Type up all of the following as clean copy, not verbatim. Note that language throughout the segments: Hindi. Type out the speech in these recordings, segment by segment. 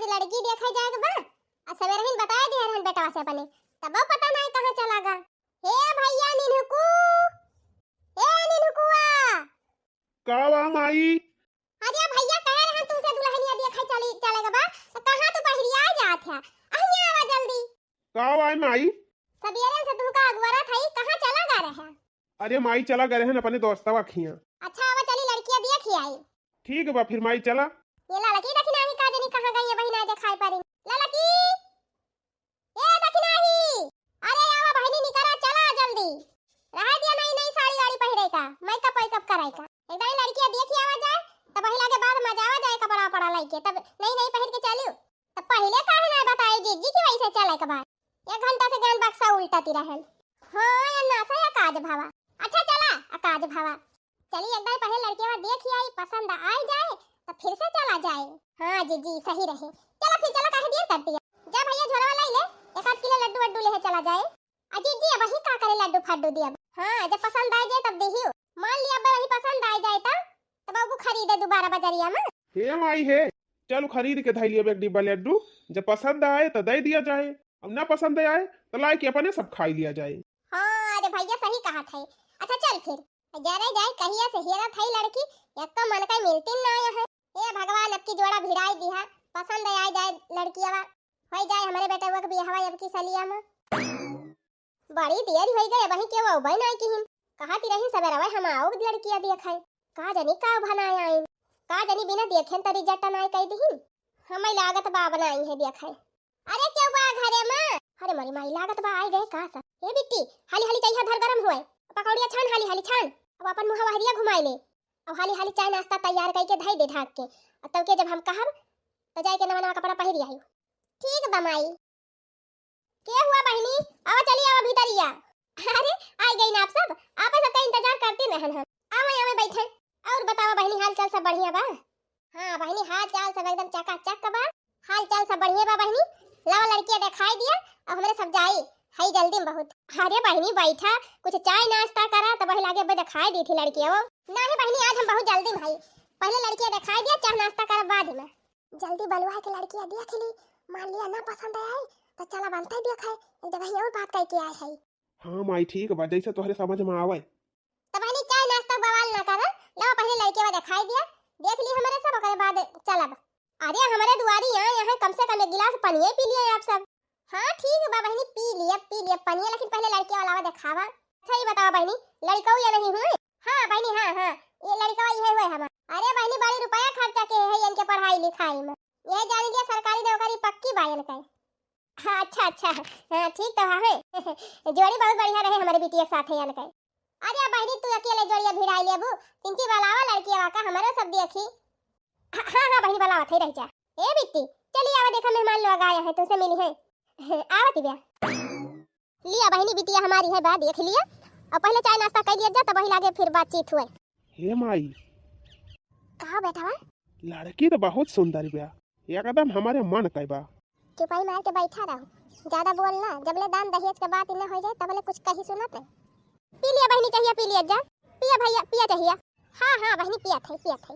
आज लड़की देखा जाएगा बा। आज सवेरे ही बताया दे रहन बेटा से अपने तब पता नहीं कहां चला गा। हे भैया निनुकू, ए निनुकुआ का बा माई? अरे भैया कह रहन तुमसे दुल्हनिया देखा चलेगा बा। तो कहां तू बहरिया जात है? अहिया आवा जल्दी। का बा माई? सवेरे से तुमका अगवरा थई कहां चला गा रहे? अरे माई चला गए हैं अपने दोस्तवा खिया। अच्छा आवा चली लड़कियां देखी आई। ठीक बा फिर माई चला। ये लड़की देखना ही का जनी कहां गई है बहिना दिखाई पड़ी। लड़की ए देखना ही। अरे आवा बहिनी निकरा चला जल्दी। रह दिया नहीं साड़ी वाड़ी पहिरे का मेकअप कराई का। एकदम लड़कियां देखी आवा जाए तब वही लागे बाद मजा आवा जाए कपड़ा पड़ा लाइके तब नहीं पहिर के चलियो। तब पहले काहे ना बताई जी की वैसे चले के बाद 1 घंटा से ज्ञान बक्सा उल्टाती रहल। हां या ना सा काज भावा। अच्छा चला काज भावा चली एक बार पहले लड़कियां देखी आई पसंद आ जाए तो फिर से चला जाए। हां जी सही रहे। चलो फिर चलो काहे देर करती है। जा भैया झोरा वाला ले 1 किलो लड्डू वड्डू ले चला जाए। अजी जी वही का करे लड्डू फड्डू दिया। हां जब पसंद आ जाए तब देखियो। मान लिया वही पसंद आ जाए तब बाबू खरीदे दोबारा बाजारिया में। हे माई हे चलो खरीद के धई लिया एक डिब्बा लड्डू। जब पसंद आए तो दे दिया जाए, अब ना पसंद आए तो ला के अपने सब खा लिया जाए। हां अरे भैया सही कहा था। अच्छा चल फिर जा रे जाए कहिया से हेरा थई लड़की एक तो मन का मिलती ना है। ए भगवान अब की जोड़ा भिड़ाई दी है पसंद आ जाए लड़कियावा हो जाए हमारे बेटा वक भी हवा अब की सलिया में। बड़ी देर हो गई वही के वो भाई नहीं की कहा ती रही सवेरा वे हम आओ लड़कियां देखाई का जानी का बनाया आई का जानी बिना देखें तरी जट्टा नहीं कह दी हमें लागत बा बनाई है देखाई। अरे क्यों बा घरे में? अरे मरी माई लागत बा आई गए का सा। ए बिट्टी हाली हाली चाहिए धर गरम होए पकौड़िया छान हाली हाली छान अब अपन मुंह हरिया घुमाई ले। अब हाली हाली चाय नाश्ता तैयार करके धई दे ढाक के तब के जब हम कहब तो जाए के नवा कपड़ा पहिर आई। ठीक बा माई। के हुआ बहनी आवा चली आवा भीतरिया। अरे आ गई ना आप सब आपस का इंतजार करते रहन हम आवे आवे बैठे। और बतावा बहनी हाल चाल सब बढ़िया बा? हां बहनी हाल चाल सब एकदम चकाचक बा। हाल चाल सब बढ़िया बा बहनी। लावा लड़कियां दिखाई दिया अब हमरे सब जाई हई जल्दी में बहुत। अरे बहनी बैठा कुछ चाय नाश्ता करा तो वही लागे बे दिखाई दी थी लड़कियां वो। नहीं बहनी आज हम बहुत जल्दी भाई पहले लड़कियां दिखाई दिया चाय नाश्ता कर बाद में जल्दी बलवा के लड़कियां देख ली। मान लिया ना पसंद आए तो चला बनता ही देखाए एक जगह और बात कह के आए है। हां माई ठीक बा जैसे तोहरे समझ में आवे। तो बहनी चाय नाश्ता बवाल ना कर लो पहले लड़कियां दिखाई दिया देख ली हमारे सब ओकरे बाद चलब। अरे हमारे दुआरी यहाँ कम से कम 1 गिलास पानी पी लिए आप सब। हां ठीक बा बहनी पी लिया पानी लेकिन पहले लड़कियां वाला दिखावा। सही बताओ बहनी लड़का या नहीं हुए? हां बहनी हां ये लड़का ही है हम। अरे बहनी बड़ी रुपया खर्चा के है इनके पढ़ाई लिखाई में ये जान लिया सरकारी नौकरी पक्की बायन का। हां अच्छा हां ठीक तो है जोड़ी बहुत बढ़िया रहे हमारे बिटिया साथ है इनका। अरे बहनी तू अकेले जोड़िया भिड़ाई लेबू तिनची वालावा लड़कियां का हमारे सब देखी। हां बहनी वाला थे रह जा। ए बिट्टी चली आवा देखा मेहमान लोग आए हैं तुमसे मिली है आवत बिया। लिया बहनी बिटिया हमारी है बा देख लिया और पहले चाय नाश्ता कर लिया जा तब वही लागे फिर बातचीत हुए। हे माई कहा बेटा लड़की तो बहुत सुंदर बा एकदम हमारे मन का बा। चुपाई मार के बैठा रहो ज्यादा बोलना जबले दान दहेज के बात इन्हें हो जाए तबले कुछ कहीं सुनत है। पी लिया बहनी चाहिए पी लिया जा पिया भैया पिया चाहिए। हां बहनी पिया थे।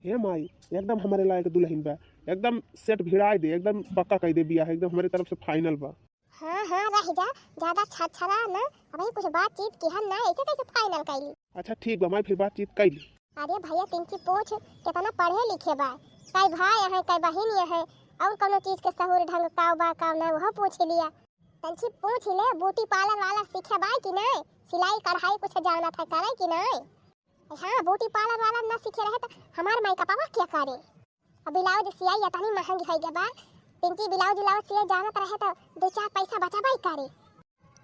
हे माई एकदम हमारे लायक दुल्हन बा एकदम सेट भिड़ाई दे एकदम पक्का कह दे बिया एकदम हमारे तरफ से फाइनल बा। हां रह जा ज्यादा छछरा ना अबे कुछ बातचीत की हन ना ऐसे कैसे फाइनल कैली। अच्छा ठीक बा मैं फिर बातचीत कैली। अरे भैया तिनकी पूछ कितना पढ़े लिखे बा कई भाई है कई बहन है और कोनो चीज के सहूर ढंग काव बा काव ना वो पूछ लिया। तंची पूछ ले ब्यूटी पार्लर वाला सीखे बा कि नहीं सिलाई कढ़ाई कुछ जानना था करे कि नहीं। हां ब्यूटी पार्लर वाला ना सीखे रहे तो हमार माई का पापा क्या करे। अब ब्लाउज सियाई इतनी महंगी है के बा तिनकी ब्लाउज सियाई जानत रहे तो 2-4 पैसा बचाबाई करे।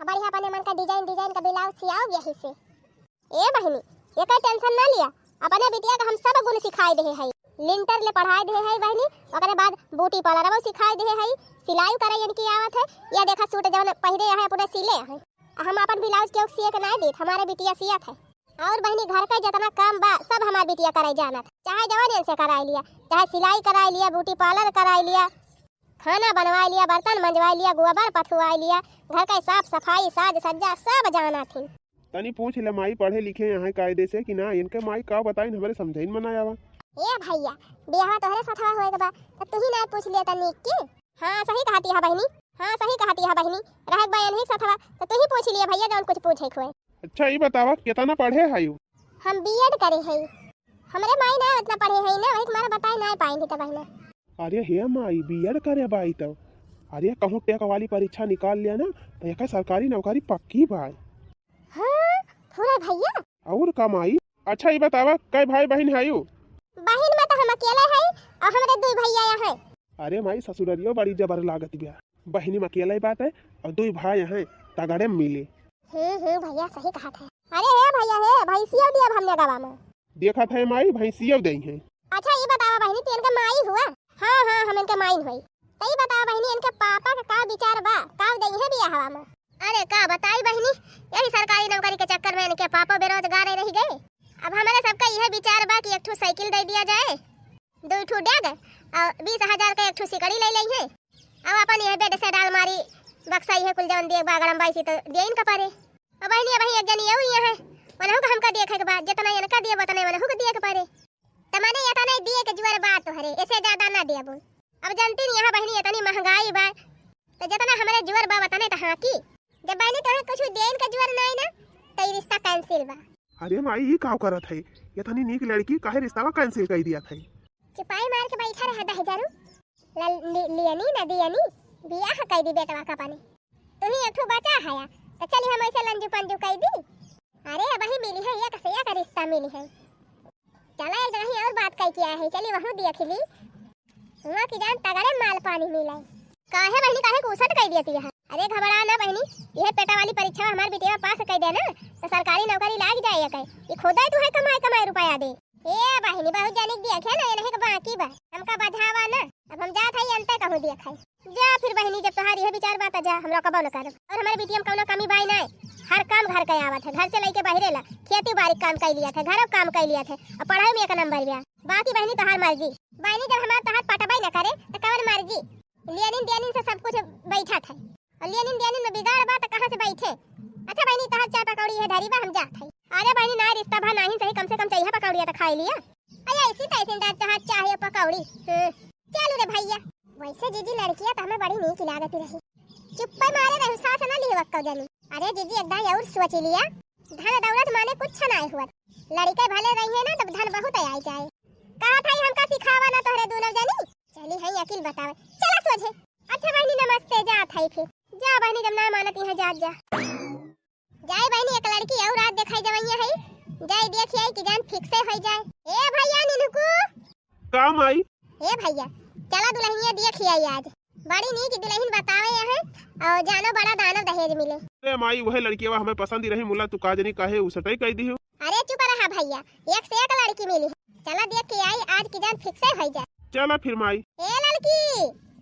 अब बढ़िया अपने मन का डिजाइन का ब्लाउज सियाओ यही से। ए बहनी ये का टेंशन ना लिया अपने बिटिया का हम सब गुण सिखाई दे है लिंटर ले पढ़ाई दे है बहनी ओकरे बाद ब्यूटी पार्लर वो सिखाई दे है सिलाई करे इनकी आवत है या देखा सूट जवन पहिरे है पूरे सिले है हम अपन ब्लाउज के सिए के नहीं देत हमारे बिटिया सियत है। और बहनी घर का जितना काम बा सब हमार बिटिया कराई जानत चाहे जवान से कराई लिया चाहे सिलाई कराई लिया ब्यूटी पार्लर कराई लिया खाना बनवा लिया बर्तन मंजवा लिया गोबर पथुआ लिया घर का साफ सफाई साज सज्जा सब जाना थी। तनी पूछ ले माई पढ़े लिखे यहाँ कायदे से कि ना इनके माई का बताई हमारे समझाइन में ना आवा। ए भैया बियाह तोहरे साथवा होएगा बा त तू ही ना पूछ लिया तनी के। हां सही कहती है बहनी, हां सही कहती है बहनी, रहक बा नहीं साथवा त तू ही पूछ लिया भैया जौन कुछ पूछे खोए। अच्छा ये बतावा कितना पढ़े है यू? हम बीएड करे है, हमरे माई ना इतना पढ़े है ना, वही तुम्हारा बताई ना पाएंगे त बहना। अरे हे माई बीएड करे बाई तो अरे कहूँ टेक वाली परीक्षा निकाल लिया ना तो एक सरकारी नौकरी पक्की बाई। हां पूरा भैया और कमाई। अच्छा ये बतावा कई भाई बहन है यू? बहन में तो हम अकेले है और हमरे दो भैया है। अरे माई ससुररियो बड़ी जबर लागत बिया, बहनी में अकेला ही बात है और दो भाई हैं तगड़े मिले। भैया सही कहा था। अरे हे भैया हे भैंसिया दिया हमने गवा में देखा था माई भैंसिया दई है। अच्छा ये बतावा बहनी तू इनका माई हुआ? हां हम इनका माई हुई। तो ये बतावा बहनी इनके पापा का विचार बा का दई है बिया हवा में? अरे का बताई बहनी, यही सरकारी नौकरी के चक्कर में इनके पापा बेरोजगार रह गए। अब हमारे सबका यह विचार बा कि एक ठो साइकिल दे दिया जाए, दो ठो डेग और 20,000 का एक ठो सिकड़ी ले ली है। अब अपन यह बेड से अलमारी बक्सा यह कुल जवन दिए बागड़म बाई से तो दे इनका पारे। अब बहनी अब एक जनी यही है वनहु का हमका देखे के बाद जितना इनका दिए उतना वनहु के दिए के पारे। तमाने इतना नहीं दिए के जुआर बात तो हरे इससे ज्यादा ना दिया बोल। अब जानती नहीं यहाँ बहनी इतनी महंगाई बा तो जितना हमारे जुआर बा बताने तो हाँ की जब बहनी तोहे कुछ देन के जुआर नहीं ना तो ये रिश्ता कैंसिल बा। अरे माई ये का करत है इतनी नीक लड़की काहे रिश्ता कैंसिल कर दिया था? चिपाई मार के बैठा रहा दहजारू लियनी ना दियनी बियाह कई दी बेटवा का पानी तू ही एक ठो बचा है तो चली हम ऐसे लंजू पंजू कई दी। अरे अब ही मिली है एक से एक रिश्ता मिली है। चला एक जगह और बात कई किया है चली वहां दिया खिली वहां की जान तगड़े माल पानी मिला काहे बहनी काहे कुसट कई दियती है। अरे घबरा ना बहनी यह पेटा वाली परीक्षा हमार बेटिया पास कर दे ना तो सरकारी नौकरी लाग जाए कई ये खुदा तू है कमाए रुपया दे। ए बहनी बहुत जानिक दिया है ना ये नहीं बाकी बा हमका बधावा ना। अब हम जात है अंत कहूं दिया खाई जा फिर बहनी जब तुम्हारी यह विचार बात जा हमरा कबो न करब। और हमारे बेटिया में कौनो कमी बाई नहीं, हर काम घर के आवत है, घर से लेके बाहरे ला खेती बाड़ी काम कर लिया था, घरों काम कर लिया था और पढ़ाई में एक नंबर गया। बाकी बहनी तोहार मर्जी बहनी जब हमार तोहार पटबाई न करे तो कवन मर्जी लेनिन देनिन से सब कुछ बैठा था और लेनिन देनिन में बिगाड़ बा तो कहां से बैठे। अच्छा बहनी तोहार चाय पकौड़ी है धरी बा हम जात है। अरे बहनी ना रिश्ता भा नहीं सही कम से कम चाहिए पकौड़ी तो खाई लिया। अरे ऐसी तैसे तोहार चाय पकौड़ी चलो रे भैया। वैसे जीजी लड़कियां तो हमें बड़ी नीक लागती रही चुप्पा मारे रहे सास ना ली वक्त जानी। अरे जीजी एकदम और सोच लिया धन दौलत माने कुछ नहीं हुआ लड़के भले रही है ना तब धन बहुत आई जाए। कहा था हमका सिखावा ना तोहरे दोनों जानी चली है अकील बतावे चला सोचे। अच्छा बहनी नमस्ते जात है फिर जा बहनी जब ना मानती है जात जा जाए बहनी एक लड़की और रात दिखाई जवैया है जाए देखिए कि जान फिक्स हो जाए। ए भैया निनुकू काम आई। ए भैया चला दुल्हनिया देखिए आज बड़ी नीक दुल्हन बतावे है और जानो बड़ा दानव दहेज मिले। अरे माई वह लड़की वा हमें पसंद ही रही मुला तू काजनी काहे उसटई कह दी हो। अरे चुप रहा भैया एक से एक लड़की मिली है चला देख के आई आज की जान फिक्स हो जाए। चला फिर माई। ए लड़की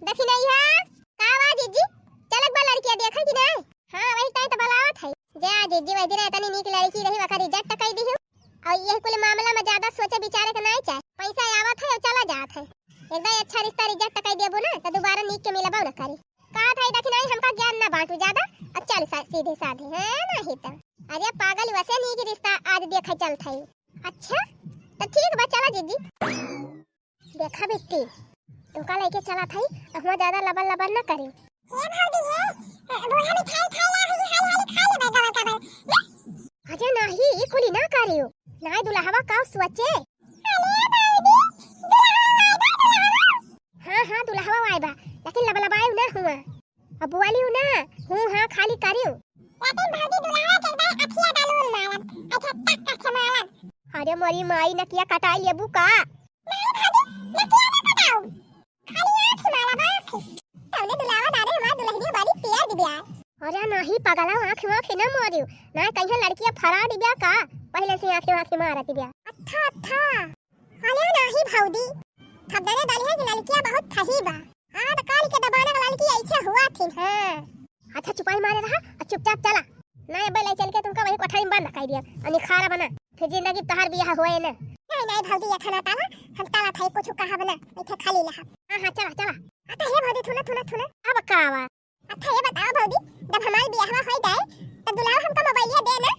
देखी नहीं है का आवाज जीजी चलक बा लड़कियां देखा कि नहीं? हां वही ताई तो बलावत है जा जीजी वही दिन इतनी नीक लड़की रही वखा रिजेक्ट कई दी और ये कुल मामला में ज्यादा सोचे विचारे के नहीं चाहे पैसा आवत है और चला जात है एकदम अच्छा रिश्ता रिजेक्ट कर देबो ना तो दोबारा नीक के मिलबो ना करी का था देखी नहीं हमका ज्ञान ना बांटू ज्यादा अब चल सीधे साधे है नहीं तो। अरे पागल वैसे नीक रिश्ता आज देखे चल थई। अच्छा तो ठीक बा चला जीजी देखा बेटी तुका लेके चला थई हम ज्यादा लबल लबल ना करी। हे भाभी है बोला मिठाई खाला है हाल खा ले गवा का अजय नहीं कुली ना करियो ना दुल्हवा का सोचे। हां दुल्हवा आइबा लेकिन लबलबाई ना हुआ अब वाली ना हूं हां खाली करियो लेकिन भाभी दुल्हवा के बाय अखिया डालून मारन अच्छा टक टक से मारन। अरे मोरी माई नकिया कटाई लेबू का नहीं भाभी नकिया ना कटाऊ खाली आंख मारा बाख तौने दुल्हवा दारे हमार दुल्हनिया बारी पिया दिबिया। अरे नहीं पगला आंख में फिर ना मारियो ना कहीं लड़कियां फरा दिबिया का पहले से आंख मारती बिया। अच्छा अच्छा अरे नहीं भौदी खबरे डाली है कि लड़कियां बहुत थही बा हां तो काल के दबाने वाला लड़की ऐसे हुआ थी। हां अच्छा चुपाई मारे रहा और चुपचाप चला ना अब ले चल के तुमका वही कोठरी में बंद कर दिया और निखारा बना फिर जिंदगी तहार बियाह होए ना। नहीं भौदी ये खाना ताला हम ताला थाई कुछ कहा बना इथे खाली लहा। हां चला चला आता है भौदी थुना अब का आवा। अच्छा ये बताओ भौदी जब हमारी बियाह हो जाए तो दुल्हा हमका मोबाइल दे ना।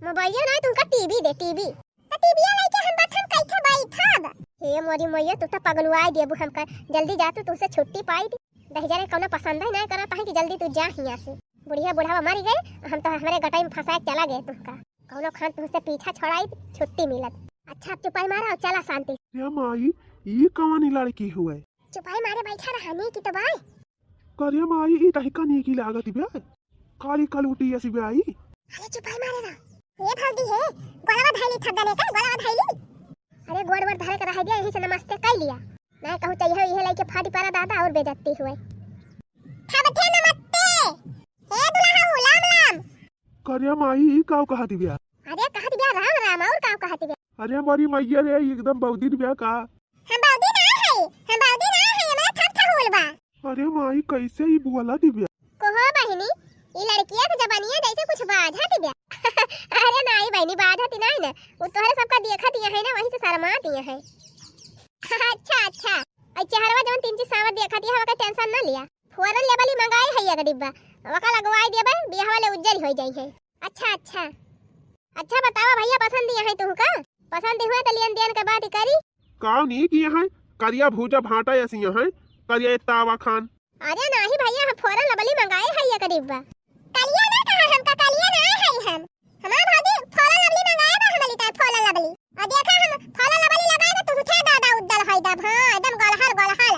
मोबाइल नहीं तुमका टीवी दे टीवी तो टीवी लेके हम बैठम कैसे बैठब हे मोरी मैया तू तो पगलुआ देबू हमका। जल्दी जा तू, तुझसे छुट्टी पाई दी। दहिजा रे कौनो पसंद ही नहीं करता है कि जल्दी तू जा यहाँ से। बुढ़िया बुढ़ावा मर गए, हम तो हमारे गटाई में फंसा के चला गए तुमका। कौनो खान तुझसे पीछा छोड़ाई छुट्टी मिलत। अच्छा अब चुपाई मारा और चला शांति। या माई ये कवानी लड़की हुए? चुपाई मारे बैठा रहनी की तो बाय। करे माई ई तहिका नी की लागत बे। काली कलूटी ऐसी बे आई। अरे चुपाई मारे ना। ये भौजी है, गोड़वा धैली थगने का, गोड़वा धैली। अरे गोड़ धरे के रह गया, यही से नमस्ते कर लिया। मैं कहूं चाहिए ये लेके फाटी पारा दादा और बेइज्जती हुए। थबथे नमस्ते। ए दुल्हा हो लाम लाम। करे माई ई काव कहती बे? अरे कहती बे राम राम और काव कहती बे? अरे हमारी मैया रे एकदम बौदी बे का। हम बौदी ना है, हम बौदी ना है, मैं थप थहुल बा। अरे माई कैसे ही बोला दी बे? कोहो बहिनी, ई लड़किया के जबानिया जैसे कुछ बाझाती बे। अरे नहीं बहिनी बाझाती नहीं ना, वो तोहरे सबका देखत है ना, वहीं से शर्माती है। अच्छा अच्छा, आई चेहरा जवन 3 चीज सावर देखत है, हवा का टेंशन ना लिया। फौरन लेबली मंगाई है ये डिब्बा, वका लगवाई देबे, बियाह वाले उज्जर हो जाई है। अच्छा अच्छा अच्छा बतावा भैया पसंद है तुमका? पसंद हुआ तो लेन देन के बात करी। काव नहीं किया है? करिया भूजा भाटा ऐसी है, करिया तावा खान। अरे नहीं भैया, हम फौरन लबली मंगाए है ये डिब्बा। कलिया ना कहा हमका, कलिया ना है हम। हमार भाभी फौरन लबली मंगाए बा हमली ता फौरन लबली। और देखा हम फौरन लबली लगाए तो तुझे दादा उद्दल है दब। हां एकदम गलहल गलहल।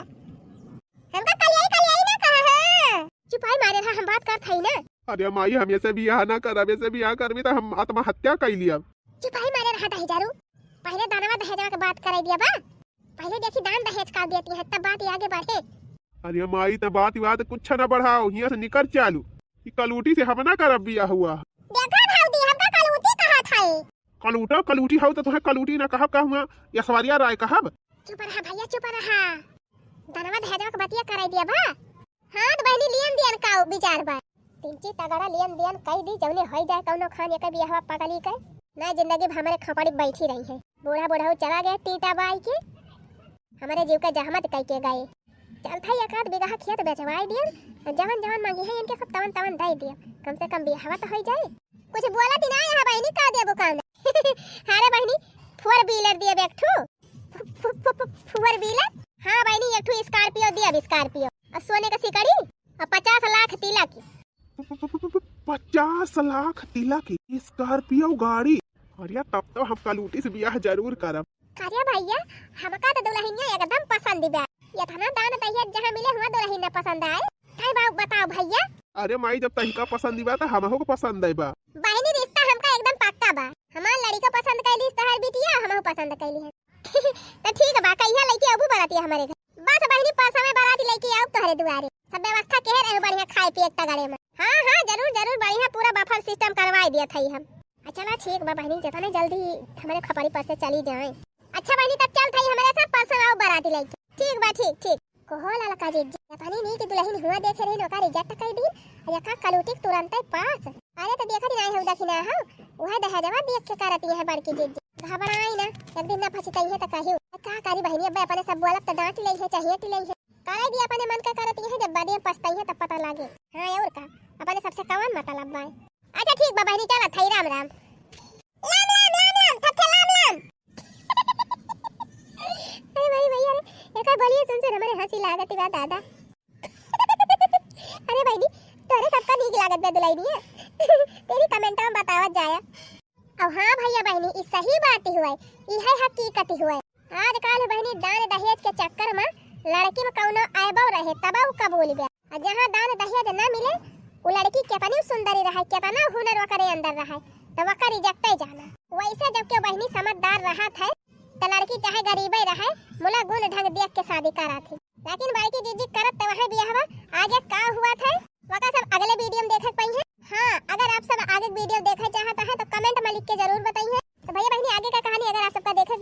हमका कलिया ना कहा है। चुपाई मारे रहा, हम बात करत है ना। अरे माई हमें बियाह ना करबे से बियाह करबी तो हम आत्महत्या कर लिया। चुपाई मारे रहा दहेजारू। पहले दानवा दहेजवा के बात कराई दिया बा। पहले देखी दान दहेज का देती है तब बात आगे बढ़े। अरे माई तो बात कुछ ना बढ़ाओ, यहाँ से निकल चालू। कि कलूटी से हम ना करब बियाह हुआ। देखा भाऊजी हमका कलूटी कहा था। कलूटी हो तो तुम्हें कलूटी ना कहब कहूँगा, यशवरिया राय कहब। चुप रहा भैया चुप रहा। दानवा दहेजवा के बतिया कराई दिया बा। हां तो बहनी लियन दियन का विचार बा। 3 चीज तगड़ा लियन दियन कई दी जौने होई जाए कौनो खान एक बियाह पगली के ना जिंदगी हमारे खपड़ी बैठी रही है। बूढ़ा चला गया टीटा बाई के, हमारे जीव का जहमत कई के गए। चल था एकाध बिगहा खेत बेचवाई दियन, जवन जवन मांगी है इनके सब तवन दे दिया। कम से कम बियाह तो हो जाए। कुछ बोला ती ना यहां बहनी का देबो काम। अरे बहनी 4 व्हीलर दिए बैठू। 4 व्हीलर? हां बहनी एक ठू स्कॉर्पियो दिया, स्कॉर्पियो और सोने का सिकड़ी और 50 लाख तिलक की। 50 लाख तिलक की स्कॉर्पियो गाड़ी? अरे तब तो हम कलूटी से बियाह जरूर करब। अरे भैया हमका तो दुल्हनिया एकदम पसंद बा। ये थाना दान दहेज जहां मिले हुआ दुल्हनिया पसंद आए। काय बात बताओ भैया? अरे माई जब तहिका पसंद बा तो हमहु को पसंद है बा। बहनी रिश्ता हमका एकदम पक्का बा। हमार लड़ी को पसंद कैली तहर बिटिया हमहु पसंद कैली है। तो ठीक बा, कहिया लेके आबू बराती हमारे घर। बस बहनी परसों में बराती लेके आऊ तोहरे दुआरे। सब व्यवस्था के रहे बढ़िया खाए पिए तगड़े में। हां जरूर बढ़िया पूरा बफर सिस्टम करवाई दिया थई हम। चला ठीक बा बहनी, जितने जल्दी हमारे खपड़ी पर से चली जाए। अच्छा बहनी तब चल थई हमारे साथ परसों आओ बराती लेके। ठीक बा ठीक। कोहो ललका जी पानी नहीं कि दुल्हन हुआ देखे रही नौका रिजेक्ट कर दी। या का कलूटी तुरंत ही पास। अरे तो देखा नहीं है उदा ना हो वह दहेजवा देख के करती है बड़की जी। घबराई ना, एक दिन ना फंसतई है तो कहियो का करी बहनी। अब अपने सब बोलब तो डांट ले है, चाहिए टी ले है। करे दी अपने मन का करती है, जब बाद में पछताई है तब पता लागे। हां और का अपने सबसे कवन मतलब बा। अच्छा ठीक बा बहनी चला थई राम राम। लाम थथे लाम। अरे भाई भैया रे एका बोलिए सुन से हमारे हंसी लागत बा दादा। अरे बहनी तोरे सबका नीक लागत बा दुल्हनिया। तेरी कमेंट में बतावत जाया। अब हां भैया बहनी ई सही बात हुआ, ई है हकीकत हुआ। आजकल बहनी दान दहेज के चक्कर में लड़की में कौनो आयबो रहे तब वो कबूल गया। और जहां दान दहेज न मिले वो लड़की कितनी सुंदरी रहे, कितना हुनर वकरे अंदर रहे तो वका रिजेक्ट ही जाना। वैसे जब के बहनी समझदार रहा था तो लड़की चाहे गरीबे रहे मुला गुण ढंग देख के शादी करा थी। लेकिन बड़की जीजी करत तो वह बियाहवा आगे का हुआ था वका सब अगले वीडियो में देख पाई है। हां अगर आप सब आगे वीडियो देखना चाहता है तो कमेंट में लिख के जरूर बताइए। तो भैया बहनी आगे का कहानी अगर आप सबका देखे